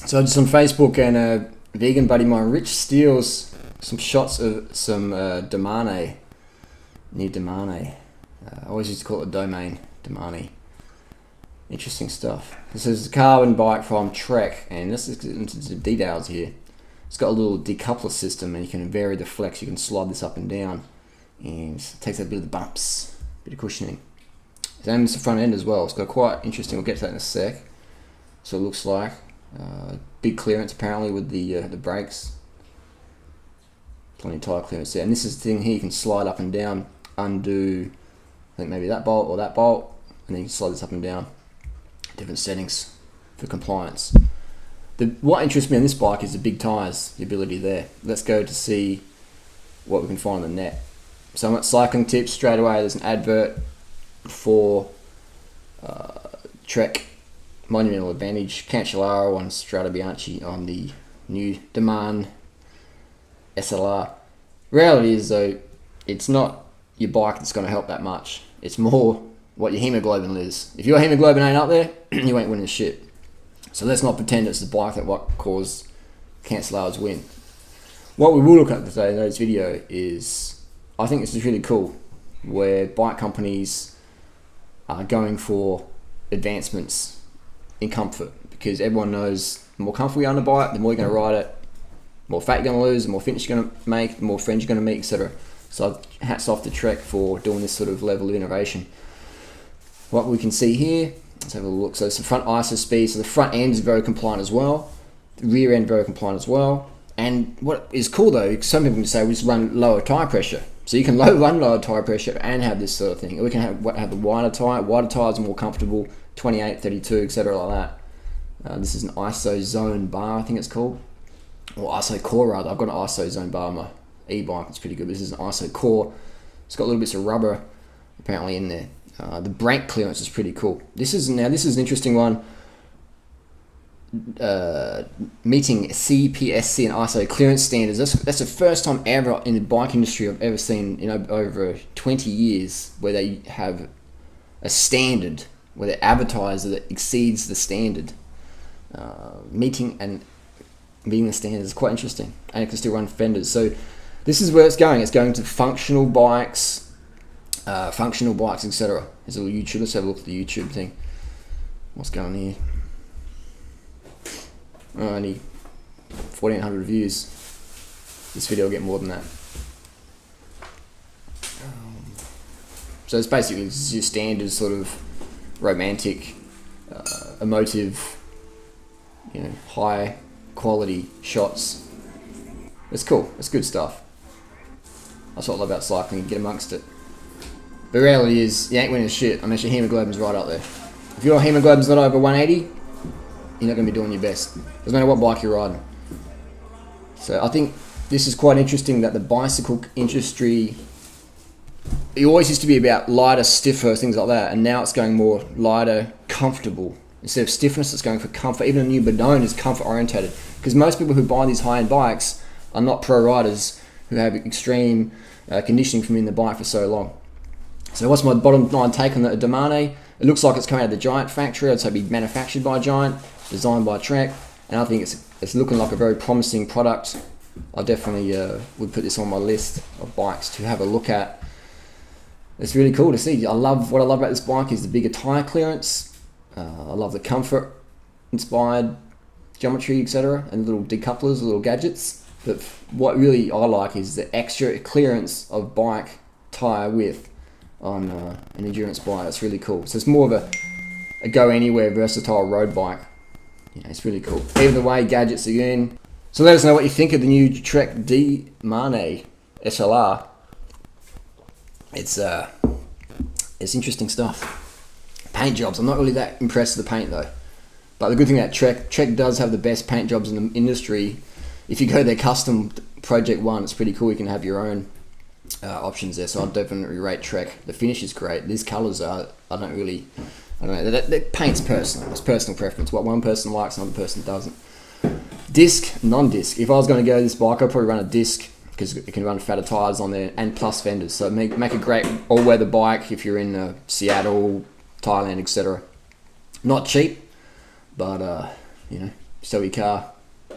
So just on Facebook, and a vegan buddy of mine, Rich, steals some shots of some Domane, near Domane. I always used to call it Domane, Domane. Interesting stuff. This is a carbon bike from Trek, and this is into the details here. It's got a little decoupler system, and you can vary the flex. You can slide this up and down, and it takes a bit of the bumps, a bit of cushioning. Same as the front end as well. It's got quite interesting. We'll get to that in a sec. So it looks like big clearance apparently with the brakes. Plenty of tire clearance there. And this is the thing here. You can slide up and down, undo. I think maybe that bolt or that bolt, and then you can slide this up and down. Different settings for compliance. What interests me on this bike is the big tyres, the ability there. Let's go to see what we can find on the net. So I'm at Cycling Tips straight away. There's an advert for Trek Monumental Advantage Cancellara on Strada Bianchi on the new Domane SLR. Reality is though, it's not your bike that's going to help that much. It's more what your hemoglobin is. If your hemoglobin ain't up there, you ain't winning shit. So let's not pretend it's the bike that what caused Cancellara's win. What we will look at today in today's video is, I think this is really cool, where bike companies are going for advancements in comfort, because everyone knows the more comfortable you are on the bike, the more you're going to ride it, the more fat you're going to lose, the more fitness you're going to make, the more friends you're going to meet, etc. So hats off to Trek for doing this sort of level of innovation. What we can see here, let's have a look. So it's the front ISO speed, so the front end is very compliant as well, the rear end very compliant as well. And what is cool though, some people can say we just run lower tire pressure. So you can run lower tire pressure and have this sort of thing. Or we can have the wider tires are more comfortable, 28, 32, etc. like that. This is an ISO zone bar, I think it's called. Or ISO core rather. I've got an ISO zone bar on my e-bike, it's pretty good. This is an ISO core. It's got little bits of rubber apparently in there. The brake clearance is pretty cool. This is an interesting one. Meeting CPSC and ISO clearance standards. That's the first time ever in the bike industry I've ever seen in over 20 years where they have a standard, where they advertise that it exceeds the standard. Meeting the standards is quite interesting, and it can still run fenders. So this is where it's going. It's going to functional bikes, etc. There's a little YouTube. Let's have a look at the YouTube thing. What's going on here? Only 1,400 views. This video will get more than that. So it's basically your standard sort of romantic, emotive, high quality shots. It's cool. It's good stuff. That's what I love about cycling. You get amongst it. The reality is, you ain't winning shit unless your hemoglobin's right up there. If your hemoglobin's not over 180, you're not going to be doing your best. Doesn't matter what bike you're riding. So I think this is quite interesting that the bicycle industry, it always used to be about lighter, stiffer, things like that, and now it's going more lighter, comfortable. Instead of stiffness, it's going for comfort. Even a new Domane is comfort orientated, because most people who buy these high-end bikes are not pro riders who have extreme conditioning from in the bike for so long. So what's my bottom line take on the Domane? It looks like it's coming out of the Giant factory. I'd say be manufactured by Giant, designed by Trek, and I think it's looking like a very promising product. I definitely would put this on my list of bikes to have a look at. It's really cool to see. What I love about this bike is the bigger tire clearance. I love the comfort inspired geometry, etc., and little decouplers, little gadgets. But what really I like is the extra clearance of bike tire width on an endurance bike. It's really cool. So it's more of a go anywhere versatile road bike. It's really cool. Either way, gadgets again. So let us know what you think of the new Trek Domane SLR. It's interesting stuff. Paint jobs. I'm not really that impressed with the paint though. But the good thing about Trek does have the best paint jobs in the industry. If you go their custom Project 1, it's pretty cool. You can have your own options there. So I'd definitely rate Trek. The finish is great. These colours are, I don't know. That paint's personal. It's personal preference. What one person likes, another person doesn't. Disc, non-disc. If I was going to go this bike, I'd probably run a disc because it can run fatter tires on there and plus fenders. So make a great all-weather bike if you're in Seattle, Thailand, etc. Not cheap, but sell your car,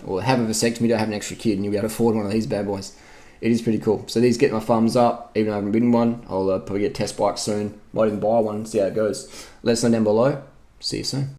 or have a vasectomy, don't have an extra kid, and you'll be able to afford one of these bad boys. It is pretty cool. So these get my thumbs up, even though I haven't ridden one. I'll probably get a test bike soon. Might even buy one and see how it goes. Let us know down below. See you soon.